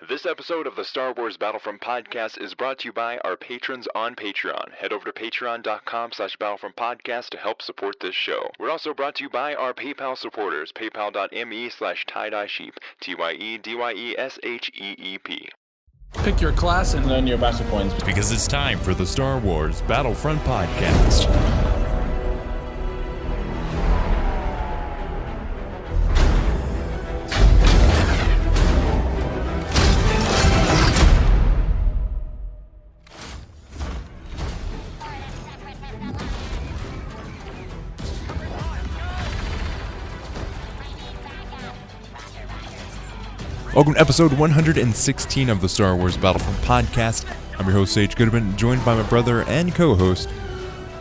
This episode of the Star Wars Battlefront podcast is brought to you by our patrons on Patreon. Head over to patreon.com/Battlefront podcast to help support this show. We're also brought to you by our PayPal supporters, paypal.me/tie-dye-sheep, TYEDYESHEEP. Pick your class and earn your battle points. Because it's time for the Star Wars Battlefront podcast. Welcome to episode 116 of the Star Wars Battlefront podcast. I'm your host, Sage Goodwin, joined by my brother and co-host,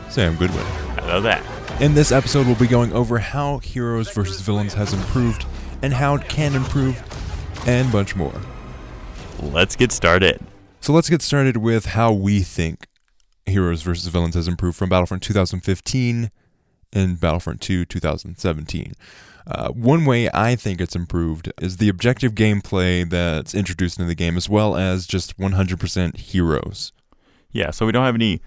Sam Goodwin. Hello there. In this episode, we'll be going over how Heroes vs. Villains has improved, and how it can improve, and much more. Let's get started. So let's get started with how we think Heroes vs. Villains has improved from Battlefront 2015 and Battlefront 2 2017. One way I think it's improved is the objective gameplay that's introduced into the game, as well as just 100% heroes. Yeah, so we don't have any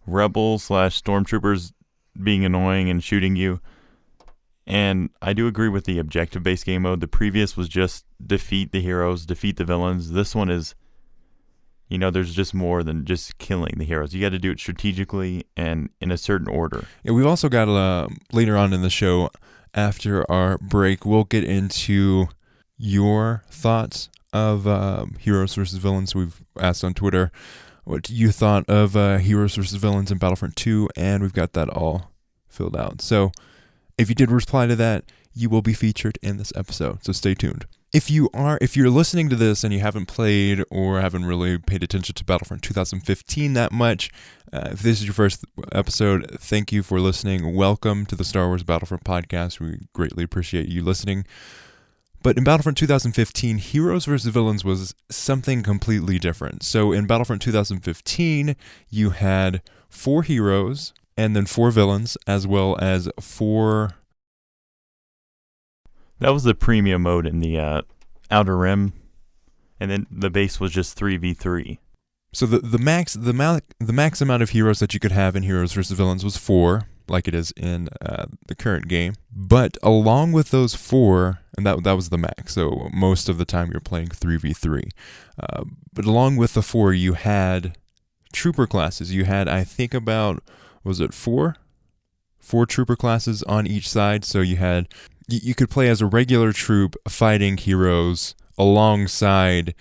rebels/stormtroopers being annoying and shooting you. And I do agree with the objective-based game mode. The previous was just defeat the heroes, defeat the villains. This one is, there's just more than just killing the heroes. You got to do it strategically and in a certain order. Yeah, we've also got, later on in the show, after our break, we'll get into your thoughts of Heroes vs. Villains. We've asked on Twitter what you thought of Heroes vs. Villains in Battlefront 2, and we've got that all filled out. So if you did reply to that, you will be featured in this episode, so stay tuned. If you're listening to this and you haven't played or haven't really paid attention to Battlefront 2015 that much, if this is your first episode, thank you for listening. Welcome to the Star Wars Battlefront podcast. We greatly appreciate you listening. But in Battlefront 2015, Heroes vs. Villains was something completely different. So in Battlefront 2015, you had 4 heroes and then 4 villains, as well as 4... That was the premium mode in the Outer Rim, and then the base was just 3v3. So the max amount of heroes that you could have in Heroes vs. Villains was 4, like it is in the current game. But along with those 4, and that was the max, so most of the time you're playing 3v3. But along with the 4, you had trooper classes. You had, I think about, was it 4? 4 trooper classes on each side, so you could play as a regular troop fighting heroes alongside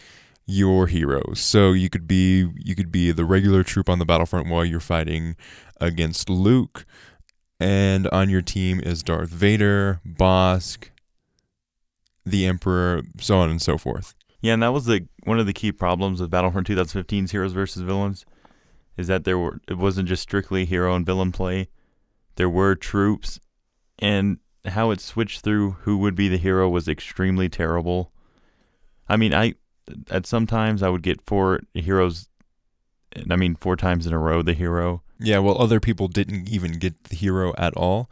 your heroes. So you could be the regular troop on the battlefront while you're fighting against Luke, and on your team is Darth Vader, Bossk, the Emperor, so on and so forth. Yeah, and that was one of the key problems of Battlefront 2015's Heroes vs. Villains, is that it wasn't just strictly hero and villain play. There were troops, and how it switched through who would be the hero was extremely terrible. I mean, at sometimes I would get 4 heroes, 4 times in a row the hero. Yeah, well, other people didn't even get the hero at all,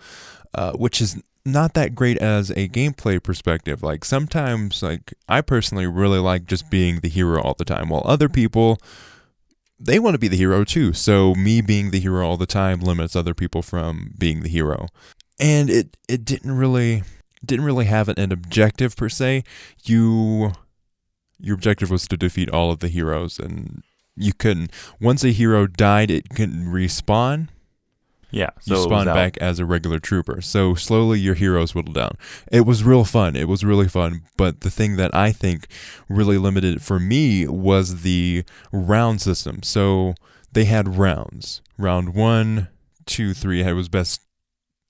which is not that great as a gameplay perspective. Like, sometimes, I personally really like just being the hero all the time, while other people, they want to be the hero too. So me being the hero all the time limits other people from being the hero. And it didn't really have an objective per se. Your objective was to defeat all of the heroes, and you couldn't. Once a hero died, it couldn't respawn. Yeah, so you spawn back as a regular trooper. So slowly your heroes whittled down. It was real fun. It was really fun. But the thing that I think really limited it for me was the round system. So they had rounds. Round 1, 2, 3. It was best.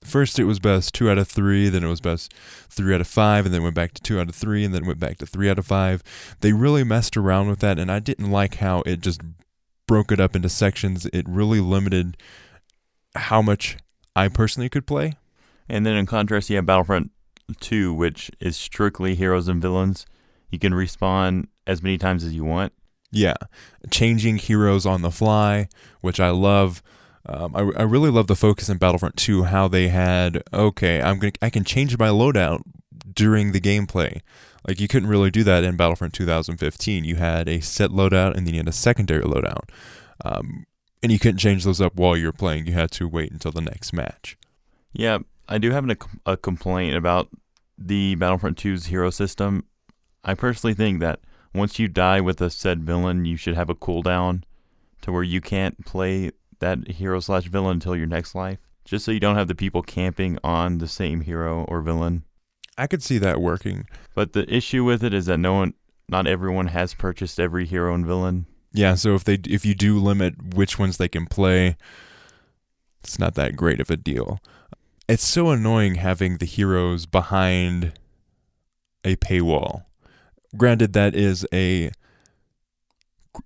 First it was best 2 out of 3, then it was best 3 out of 5, and then went back to 2 out of 3, and then went back to 3 out of 5. They really messed around with that, and I didn't like how it just broke it up into sections. It really limited how much I personally could play. And then in contrast, you have Battlefront 2, which is strictly heroes and villains. You can respawn as many times as you want. Yeah, changing heroes on the fly, which I love. I really love the focus in Battlefront 2, how they had, okay, I can change my loadout during the gameplay. Like, you couldn't really do that in Battlefront 2015. You had a set loadout, and then you had a secondary loadout. And you couldn't change those up while you're playing. You had to wait until the next match. Yeah, I do have a complaint about the Battlefront 2's hero system. I personally think that once you die with a said villain, you should have a cooldown to where you can't play that hero/villain until your next life, just so you don't have the people camping on the same hero or villain. I could see that working. But the issue with it is that not everyone has purchased every hero and villain. Yeah, so if you do limit which ones they can play, it's not that great of a deal. It's so annoying having the heroes behind a paywall. Granted, that is a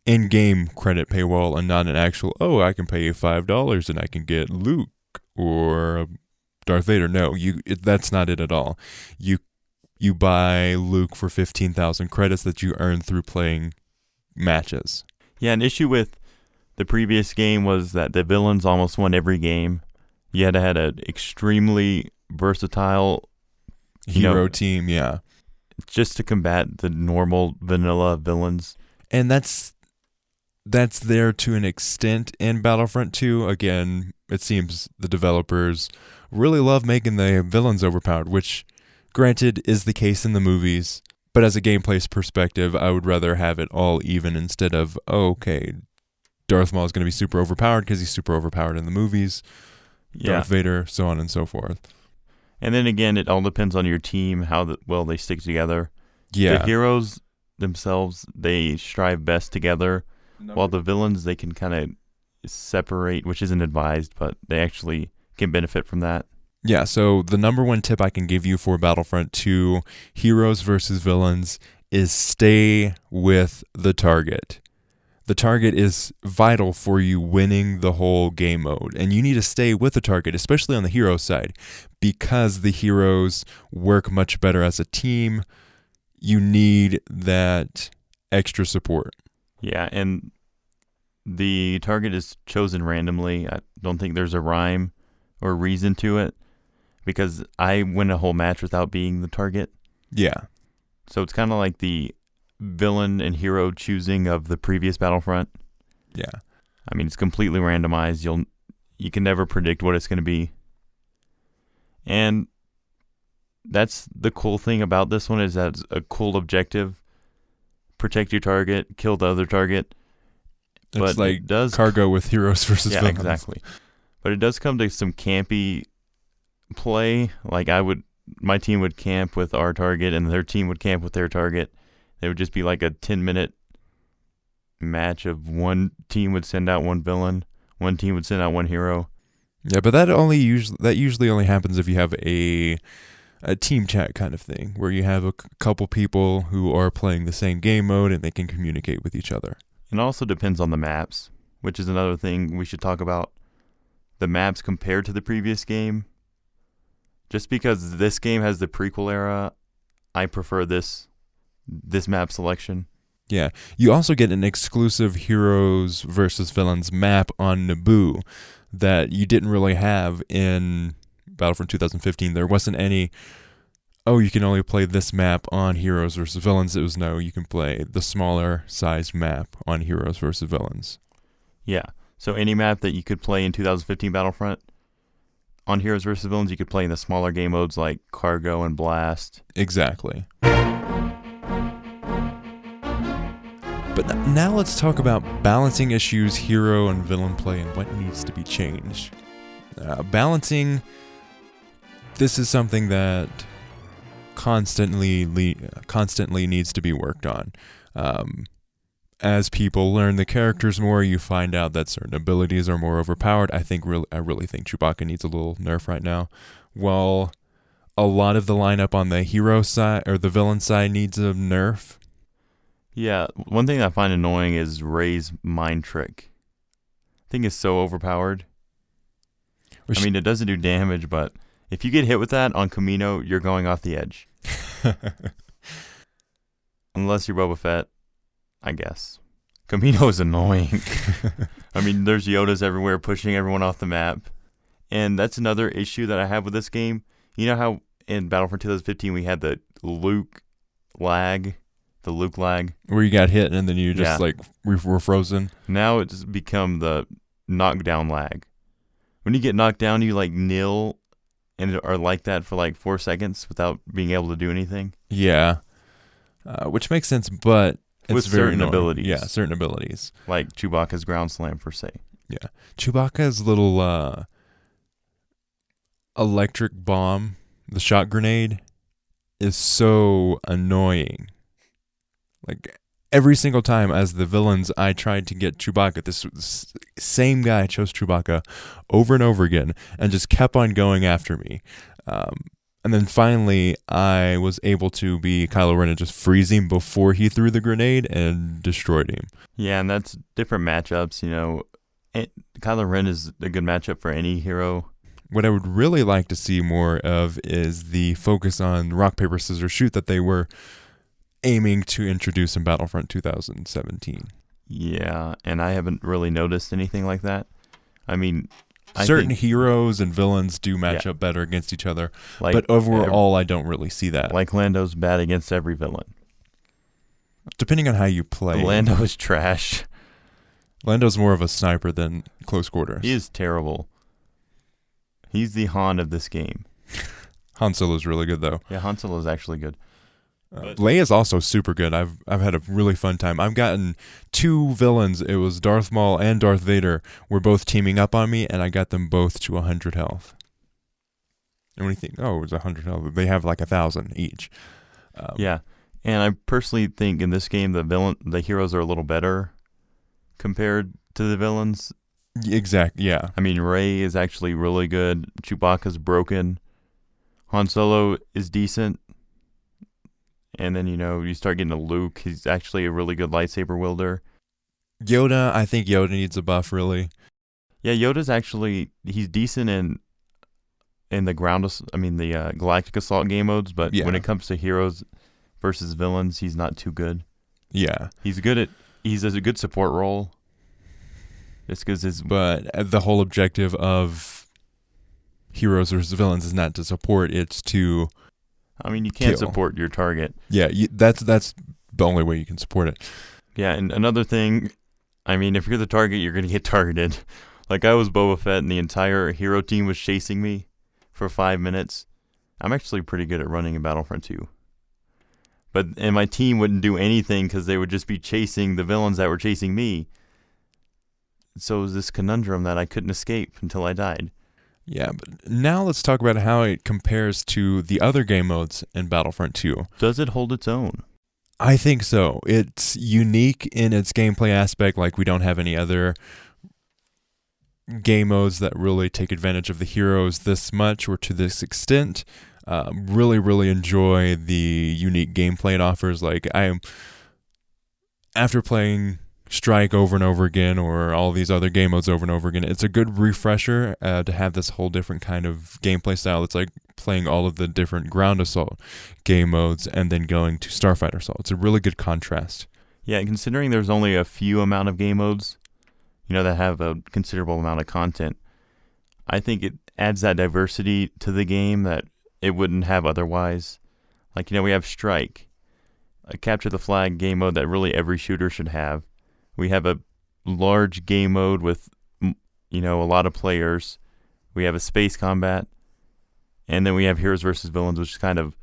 in-game credit paywall and not an actual, I can pay you $5 and I can get Luke or Darth Vader. No, that's not it at all. You buy Luke for 15,000 credits that you earn through playing matches. Yeah, an issue with the previous game was that the villains almost won every game. You had to have an extremely versatile hero team, yeah. Just to combat the normal vanilla villains. And that's there to an extent in Battlefront 2. Again, it seems the developers really love making the villains overpowered, which, granted, is the case in the movies. But as a gameplay perspective, I would rather have it all even instead of, Darth Maul is going to be super overpowered because he's super overpowered in the movies. Yeah. Darth Vader, so on and so forth. And then again, it all depends on your team, how well they stick together. Yeah. The heroes themselves, they strive best together, while the villains, they can kind of separate, which isn't advised, but they actually can benefit from that. Yeah, so the number one tip I can give you for Battlefront 2, heroes versus villains, is stay with the target. The target is vital for you winning the whole game mode, and you need to stay with the target, especially on the hero side, because the heroes work much better as a team. You need that extra support. Yeah, and the target is chosen randomly. I don't think there's a rhyme or reason to it, because I win a whole match without being the target. Yeah. So it's kind of like the villain and hero choosing of the previous Battlefront. Yeah. I mean, it's completely randomized. You can never predict what it's going to be. And that's the cool thing about this one, is that it's a cool objective. Protect your target, kill the other target. It's like cargo with heroes versus villains. Yeah, exactly. But it does come to some campy play. Like my team would camp with our target and their team would camp with their target. It would just be like a 10-minute match of one team would send out one villain, one team would send out one hero. Yeah, but that usually only happens if you have a team chat kind of thing, where you have a couple people who are playing the same game mode and they can communicate with each other. It also depends on the maps, which is another thing we should talk about. The maps compared to the previous game. Just because this game has the prequel era, I prefer this map selection. Yeah. You also get an exclusive heroes versus villains map on Naboo that you didn't really have in Battlefront 2015. There wasn't any, you can only play this map on heroes versus villains. It was you can play the smaller sized map on heroes versus villains. Yeah. So any map that you could play in 2015 Battlefront on heroes versus villains, you could play in the smaller game modes like Cargo and Blast. Exactly. But now let's talk about balancing issues, hero and villain play, and what needs to be changed. Balancing, this is something that constantly needs to be worked on. As people learn the characters more, you find out that certain abilities are more overpowered. I really think Chewbacca needs a little nerf right now. While a lot of the lineup on the hero side or the villain side needs a nerf. Yeah, one thing I find annoying is Rey's mind trick. I think it's so overpowered. I mean, it doesn't do damage, but if you get hit with that on Camino, you're going off the edge. Unless you're Boba Fett, I guess. Camino is annoying. I mean, there's Yodas everywhere pushing everyone off the map. And that's another issue that I have with this game. You know how in Battlefront 2015 we had the Luke lag. Where you got hit and then you just were frozen. Now it's become the knockdown lag. When you get knocked down, you kneel and are like that for 4 seconds without being able to do anything. Yeah, which makes sense, but it's with very certain annoying. abilities. Yeah, certain abilities. Like Chewbacca's ground slam, per se. Yeah, Chewbacca's little electric bomb, the shot grenade, is so annoying. Every single time as the villains I tried to get Chewbacca, this same guy chose Chewbacca over and over again and just kept on going after me. And then finally I was able to be Kylo Ren and just freeze him before he threw the grenade and destroyed him. Yeah, and that's different matchups, Kylo Ren is a good matchup for any hero. What I would really like to see more of is the focus on rock, paper, scissors, shoot that they were aiming to introduce in Battlefront 2017. Yeah, and I haven't really noticed anything like that. I mean, certain heroes and villains do match up better against each other, like, but overall I don't really see that. Like Lando's bad against every villain. Depending on how you play. Lando is trash. Lando's more of a sniper than close quarters. He is terrible. He's the Han of this game. Han Solo's really good though. Yeah, Han Solo is actually good. Leia's also super good. I've had a really fun time. I've gotten 2 villains. It was Darth Maul and Darth Vader were both teaming up on me, and I got them both to 100 health. And when you think, it was 100 health, they have 1,000 each. Yeah, and I personally think in this game the heroes are a little better compared to the villains. Exactly. Yeah. I mean, Rey is actually really good. Chewbacca's broken. Han Solo is decent. And then, you start getting to Luke. He's actually a really good lightsaber wielder. Yoda, I think Yoda needs a buff, really. Yeah, Yoda's actually, he's decent in the the Galactic Assault game modes, but when it comes to heroes versus villains, he's not too good. Yeah. He's a good support role. But the whole objective of heroes versus villains is not to support, it's to... you can't kill. support your target. Yeah, that's the only way you can support it. Yeah, and another thing, if you're the target, you're going to get targeted. I was Boba Fett and the entire hero team was chasing me for 5 minutes. I'm actually pretty good at running in Battlefront 2. And my team wouldn't do anything because they would just be chasing the villains that were chasing me. So it was this conundrum that I couldn't escape until I died. Yeah, but now let's talk about how it compares to the other game modes in Battlefront 2. Does it hold its own? I think so. It's unique in its gameplay aspect. We don't have any other game modes that really take advantage of the heroes this much or to this extent. Really, really enjoy the unique gameplay it offers. After playing Strike over and over again, or all these other game modes over and over again, it's a good refresher to have this whole different kind of gameplay style. It's like playing all of the different ground assault game modes and then going to Starfighter Assault. It's a really good contrast. Yeah, considering there's only a few amount of game modes, that have a considerable amount of content, I think it adds that diversity to the game that it wouldn't have otherwise. We have Strike, a capture the flag game mode that really every shooter should have. We have a large game mode with, a lot of players. We have a space combat. And then we have heroes versus villains, which is kind of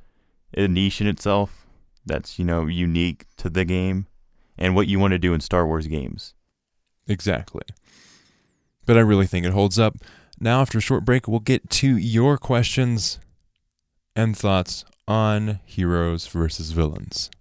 a niche in itself. That's, unique to the game and what you want to do in Star Wars games. Exactly. But I really think it holds up. Now, after a short break, we'll get to your questions and thoughts on heroes versus villains.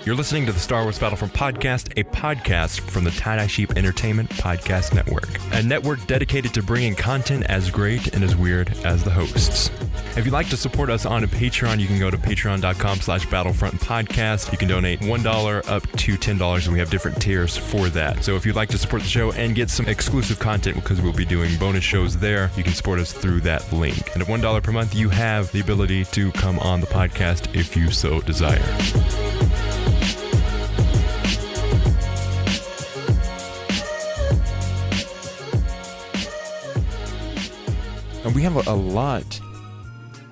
You're listening to the Star Wars Battlefront Podcast, a podcast from the Tie-Dye Sheep Entertainment Podcast Network, a network dedicated to bringing content as great and as weird as the hosts. If you'd like to support us on a Patreon, you can go to patreon.com/battlefrontpodcast. You can donate $1 up to $10, and we have different tiers for that. So if you'd like to support the show and get some exclusive content, because we'll be doing bonus shows there, you can support us through that link. And at $1 per month, you have the ability to come on the podcast if you so desire. And we have a lot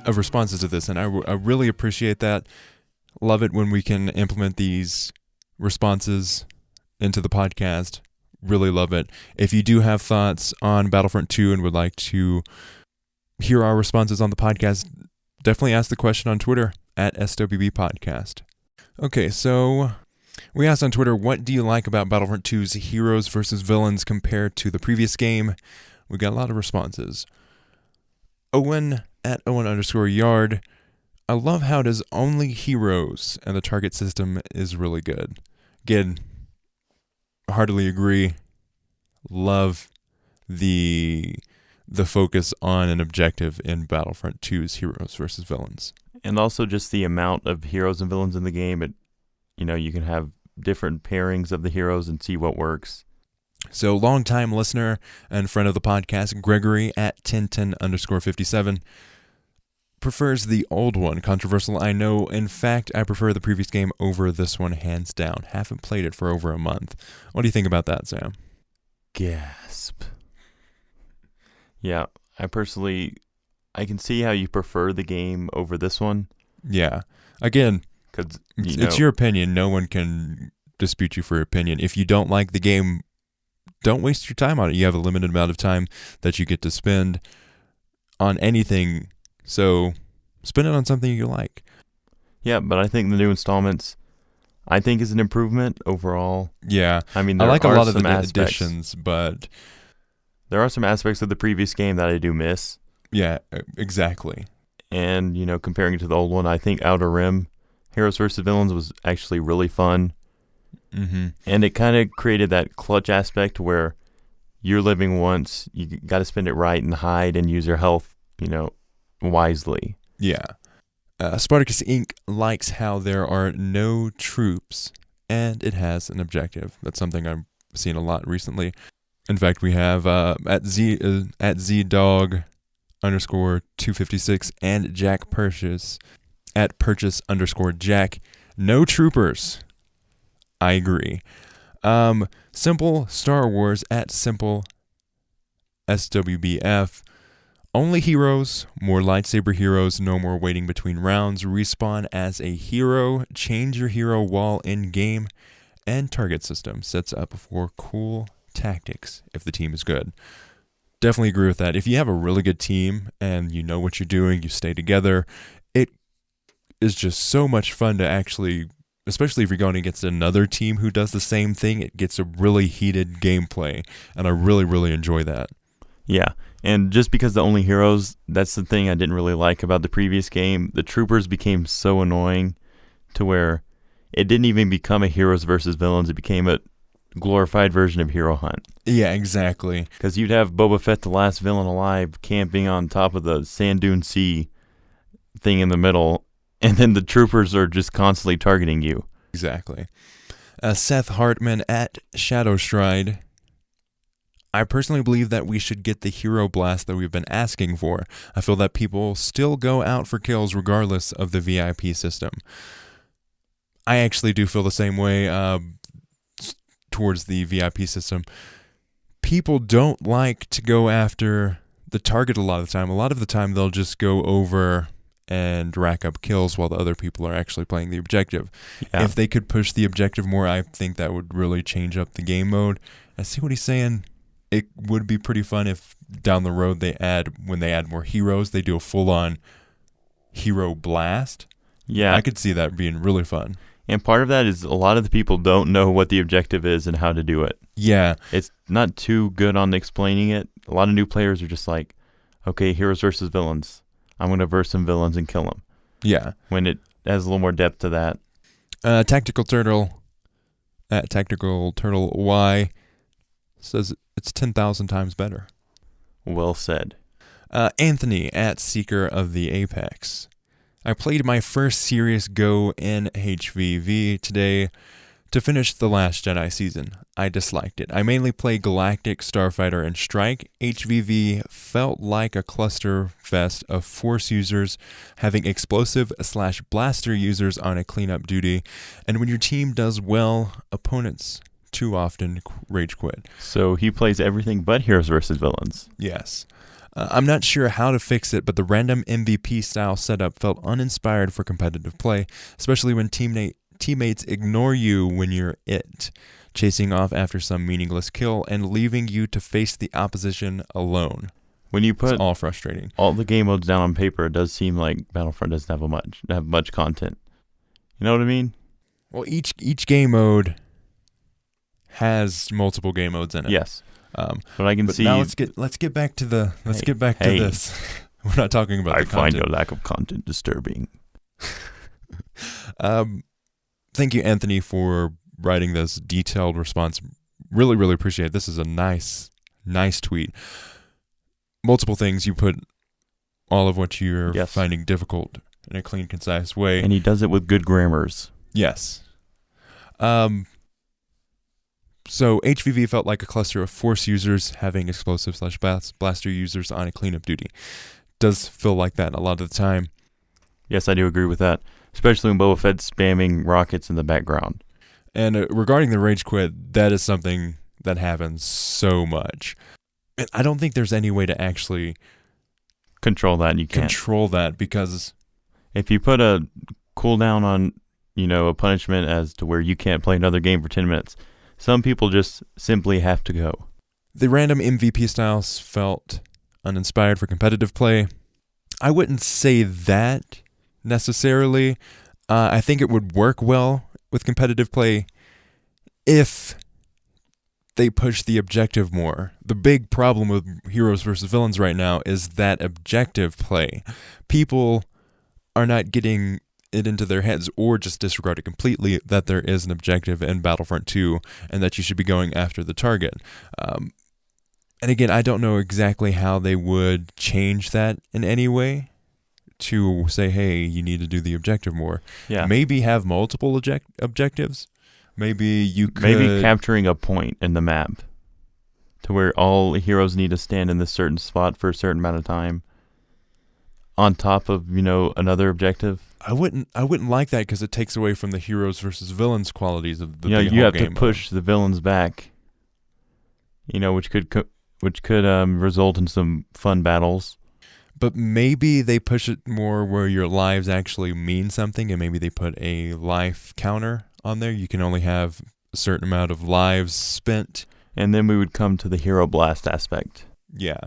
of responses to this, and I really appreciate that. Love it when we can implement these responses into the podcast. Really love it. If you do have thoughts on Battlefront 2 and would like to hear our responses on the podcast, definitely ask the question on Twitter at SWBP Podcast. Okay, so we asked on Twitter, what do you like about Battlefront 2's heroes versus villains compared to the previous game? We got a lot of responses. Owen at Owen_yard. I love how it is only heroes and the target system is really good. Again, heartily agree. Love the focus on an objective in Battlefront 2's heroes versus villains. And also just the amount of heroes and villains in the game. You can have different pairings of the heroes and see what works. So, longtime listener and friend of the podcast, Gregory at 1010_57, prefers the old one. Controversial, I know. In fact, I prefer the previous game over this one, hands down. Haven't played it for over a month. What do you think about that, Sam? Gasp. Yeah, I can see how you prefer the game over this one. Yeah. Again, 'cause, it's your opinion. No one can dispute you for your opinion. If you don't like the game, don't waste your time on it. You have a limited amount of time that you get to spend on anything. So spend it on something you like. Yeah, but I think the new installments, is an improvement overall. Yeah. I mean, I like a lot of the aspects, additions, but there are some aspects of the previous game that I do miss. yeah, exactly. And, comparing it to the old one, I think Outer Rim, Heroes vs. Villains, was actually really fun. Mm-hmm. And it kind of created that clutch aspect where you're living once, you got to spend it right and hide and use your health, wisely. Yeah. Spartacus Inc. likes how there are no troops and it has an objective. That's something I've seen a lot recently. In fact, we have at ZDog_256 and Jack Purchase at Purchase_Jack. No troopers. I agree. Simple Star Wars at Simple SWBF. Only heroes, more lightsaber heroes, no more waiting between rounds, respawn as a hero, change your hero while in game, and target system sets up for cool tactics if the team is good. Definitely agree with that. If you have a really good team and you know what you're doing, you stay together, it is just so much fun to actually, especially if you're going against another team who does the same thing, it gets a really heated gameplay, and I really, really enjoy that. Yeah, and just because the only heroes, that's the thing I didn't really like about the previous game. The troopers became so annoying to where it didn't even become a heroes versus villains. It became a glorified version of Hero Hunt. Yeah, exactly. Because you'd have Boba Fett, the last villain alive, camping on top of the Sand Dune Sea thing in the middle, and then the troopers are just constantly targeting you. Exactly. Seth Hartman at Shadowstride. I personally believe that we should get the hero blast that we've been asking for. I feel that people still go out for kills regardless of the VIP system. I actually do feel the same way towards the VIP system. People don't like to go after the target a lot of the time. A lot of the time they'll just go over and rack up kills while the other people are actually playing the objective. Yeah. If they could push the objective more, I think that would really change up the game mode. I see what he's saying. It would be pretty fun if down the road when they add more heroes, they do a full-on hero blast. Yeah. I could see that being really fun. And part of that is a lot of the people don't know what the objective is and how to do it. Yeah. It's not too good on explaining it. A lot of new players are just like, okay, heroes versus villains. I'm going to verse some villains and kill them. Yeah. When it has a little more depth to that. Tactical Turtle at Tactical Turtle Y says it's 10,000 times better. Well said. Anthony at Seeker of the Apex. I played my first serious go in HVV today to finish The Last Jedi season. I disliked it. I mainly play Galactic, Starfighter, and Strike. HVV felt like a cluster fest of Force users having explosive/blaster users on a cleanup duty, and when your team does well, opponents too often rage quit. So he plays everything but heroes versus villains. Yes. I'm not sure how to fix it, but the random MVP style setup felt uninspired for competitive play, especially when teammates ignore you when you're chasing off after some meaningless kill and leaving you to face the opposition alone. When you put It's all frustrating. all the game modes down on paper, it does seem like Battlefront doesn't have much content. You know what I mean? Well, each game mode has multiple game modes in it. Yes. But I can see. Now let's get back to this. We're not talking about I the find content. your lack of content disturbing. Thank you, Anthony, for writing this detailed response. Really, really appreciate it. This is a nice tweet. Multiple things. You put all of what you're finding difficult in a clean, concise way. And he does it with good grammars. Yes. So HVV felt like a cluster of Force users having explosive/blaster users on a cleanup duty. Does feel like that a lot of the time. Yes, I do agree with that. Especially when Boba Fett's spamming rockets in the background. And regarding the rage quit, that is something that happens so much. And I don't think there's any way to actually control that. You can't control that, because if you put a cooldown on, a punishment as to where you can't play another game for 10 minutes, some people just simply have to go. The random MVP styles felt uninspired for competitive play. I wouldn't say that necessarily. I think it would work well with competitive play if they push the objective more. The big problem with heroes versus villains right now is that objective play. People are not getting it into their heads, or just disregard it completely, that there is an objective in Battlefront 2 and that you should be going after the target. And again, I don't know exactly how they would change that in any way to say, hey, you need to do the objective more. Yeah. Maybe have multiple objectives. Maybe you could... Maybe capturing a point in the map to where all heroes need to stand in this certain spot for a certain amount of time on top of, another objective. I wouldn't like that, because it takes away from the heroes versus villains qualities of the you have to game push the villains back, which could result in some fun battles. But maybe they push it more where your lives actually mean something, and maybe they put a life counter on there. You can only have a certain amount of lives spent. And then we would come to the Hero Blast aspect. Yeah.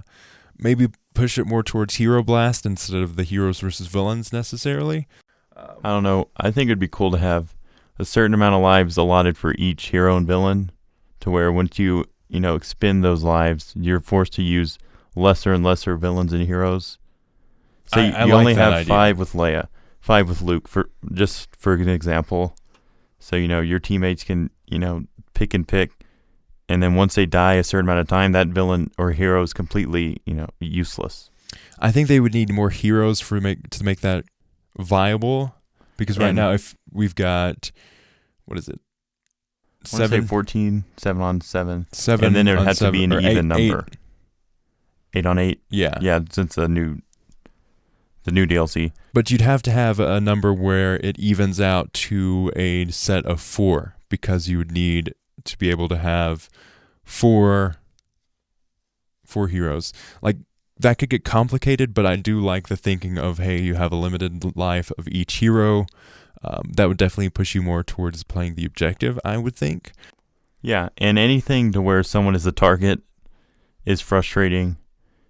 Maybe push it more towards Hero Blast instead of the heroes versus villains necessarily. I don't know. I think it'd be cool to have a certain amount of lives allotted for each hero and villain, to where once you expend those lives, you're forced to use lesser and lesser villains and heroes. So you like only have idea. 5 with Leia, 5 with Luke, for an example. So your teammates can pick, and then once they die a certain amount of time, that villain or hero is completely useless. I think they would need more heroes to make that viable, because right now, if we've got, what is it? 14, 7 on 7. And then there would have to be an even number. 8 on 8. Yeah. Yeah, since the new DLC. But you'd have to have a number where it evens out to a set of 4, because you would need to be able to have 4 heroes. Like, that could get complicated, but I do like the thinking of, hey, you have a limited life of each hero. That would definitely push you more towards playing the objective, I would think. Yeah, and anything to where someone is the target is frustrating,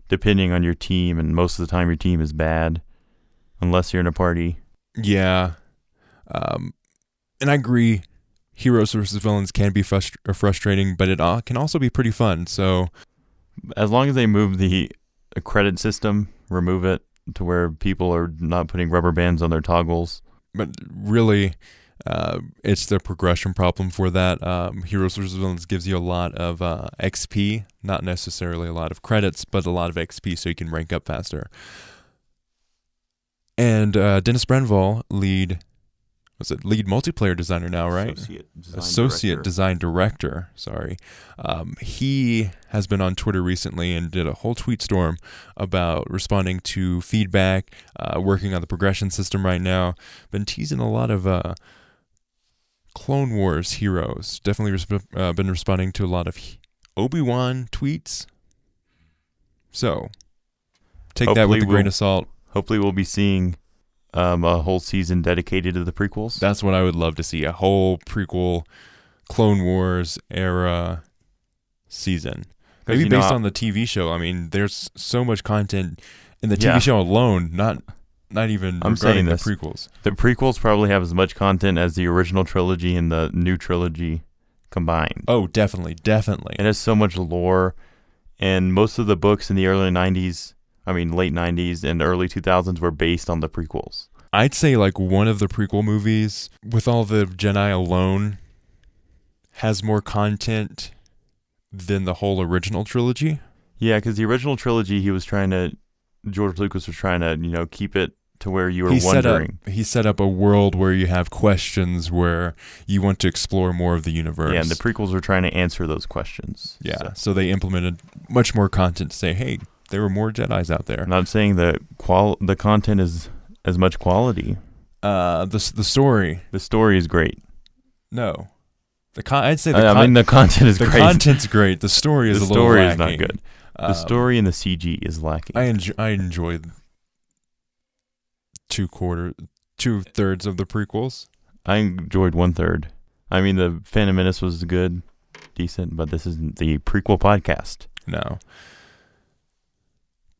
depending on your team, and most of the time your team is bad, unless you're in a party. Yeah. And I agree, heroes versus villains can be frustrating, but it can also be pretty fun. So, as long as they move the credit system, remove it to where people are not putting rubber bands on their toggles. But really, it's the progression problem for that. Heroes vs. Villains gives you a lot of XP, not necessarily a lot of credits, but a lot of XP so you can rank up faster. And Dennis Brenval, lead multiplayer designer now, right? Associate design director. Sorry. He has been on Twitter recently and did a whole tweet storm about responding to feedback, working on the progression system right now. Been teasing a lot of Clone Wars heroes. Definitely been responding to a lot of Obi-Wan tweets. So, take that with a grain of salt. Hopefully we'll be seeing a whole season dedicated to the prequels. That's what I would love to see, a whole prequel Clone Wars era season. Maybe based on the TV show. I mean, there's so much content in the TV show alone, not even regarding the prequels. The prequels probably have as much content as the original trilogy and the new trilogy combined. Oh, definitely. It has so much lore, and most of the books in the late 90s and early 2000s were based on the prequels. I'd say like one of the prequel movies, with all the Jedi alone, has more content than the whole original trilogy. Yeah, because the original trilogy, George Lucas was trying to, keep it to where you were wondering. He set up a world where you have questions, where you want to explore more of the universe. Yeah, and the prequels were trying to answer those questions. Yeah, so they implemented much more content to say, hey, there were more Jedis out there. I'm not saying that the content is as much quality. The story. The story is great. No. I'd say the content is great. The content's great. The story is a little lacking. The story is not good. The story and the CG is lacking. I enjoyed 2/3 of the prequels. I enjoyed 1/3. I mean, the Phantom Menace was good, decent, but this isn't the prequel podcast. No.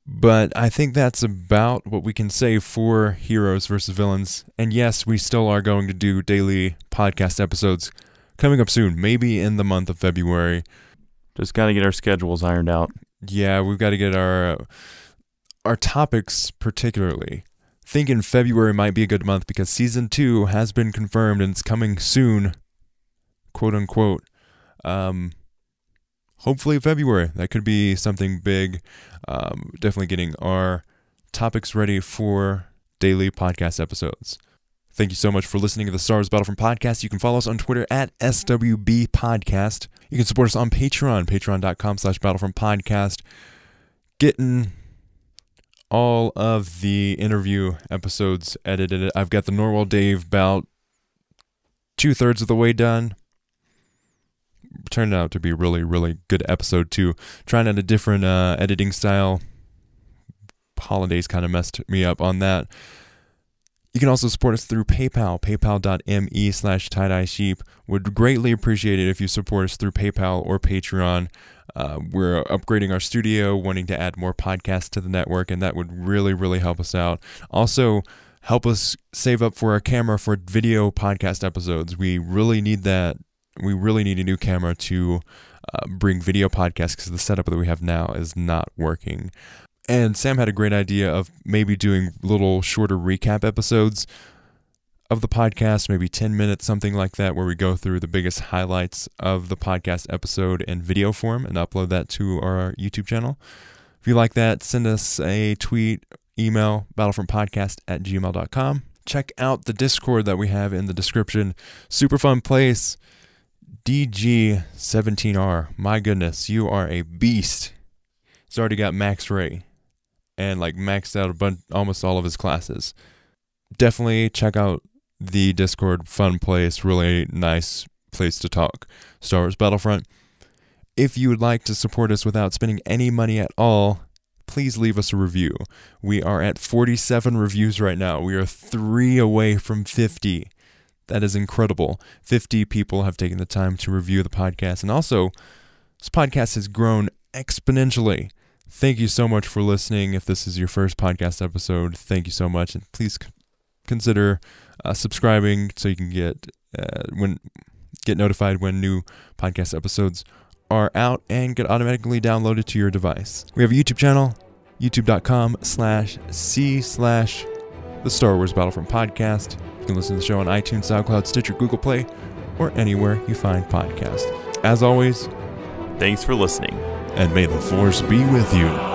But I think that's about what we can say for Heroes versus Villains. And yes, we still are going to do daily podcast episodes coming up soon, maybe in the month of February. Just got to get our schedules ironed out. Yeah, we've got to get our topics particularly. Thinking February might be a good month because season 2 has been confirmed and it's coming soon, quote unquote. Hopefully February. That could be something big. Definitely getting our topics ready for daily podcast episodes. Thank you so much for listening to the Star Wars Battlefront podcast. You can follow us on Twitter at SWB Podcast. You can support us on Patreon, patreon.com/Battlefront Podcast. Getting all of the interview episodes edited. I've got the Norwell Dave about 2/3 of the way done. Turned out to be a really, really good episode too. Trying out a different editing style. Holidays kind of messed me up on that. You can also support us through PayPal, paypal.me/tie-dye-sheep. Would greatly appreciate it if you support us through PayPal or Patreon. We're upgrading our studio, wanting to add more podcasts to the network, and that would really, really help us out. Also, help us save up for our camera for video podcast episodes. We really need that. We really need a new camera to bring video podcasts because the setup that we have now is not working. And Sam had a great idea of maybe doing little shorter recap episodes of the podcast, maybe 10 minutes, something like that, where we go through the biggest highlights of the podcast episode in video form and upload that to our YouTube channel. If you like that, send us a tweet, email, battlefrontpodcast@gmail.com. Check out the Discord that we have in the description. Super fun place. DG17R. My goodness, you are a beast. He's already got Max Ray and maxed out almost all of his classes. Definitely check out the Discord. Fun place, really nice place to talk Star Wars Battlefront. If you would like to support us without spending any money at all, please leave us a review. We are at 47 reviews right now. We are 3 away from 50. That is incredible. 50 people have taken the time to review the podcast. And also, this podcast has grown exponentially. Thank you so much for listening. If this is your first podcast episode, thank you so much. And please consider subscribing so you can get notified when new podcast episodes are out and get automatically downloaded to your device. We have a YouTube channel, youtube.com/c/the Star Wars Battlefront Podcast. You can listen to the show on iTunes, SoundCloud, Stitcher, Google Play, or anywhere you find podcasts. As always, thanks for listening. And may the Force be with you.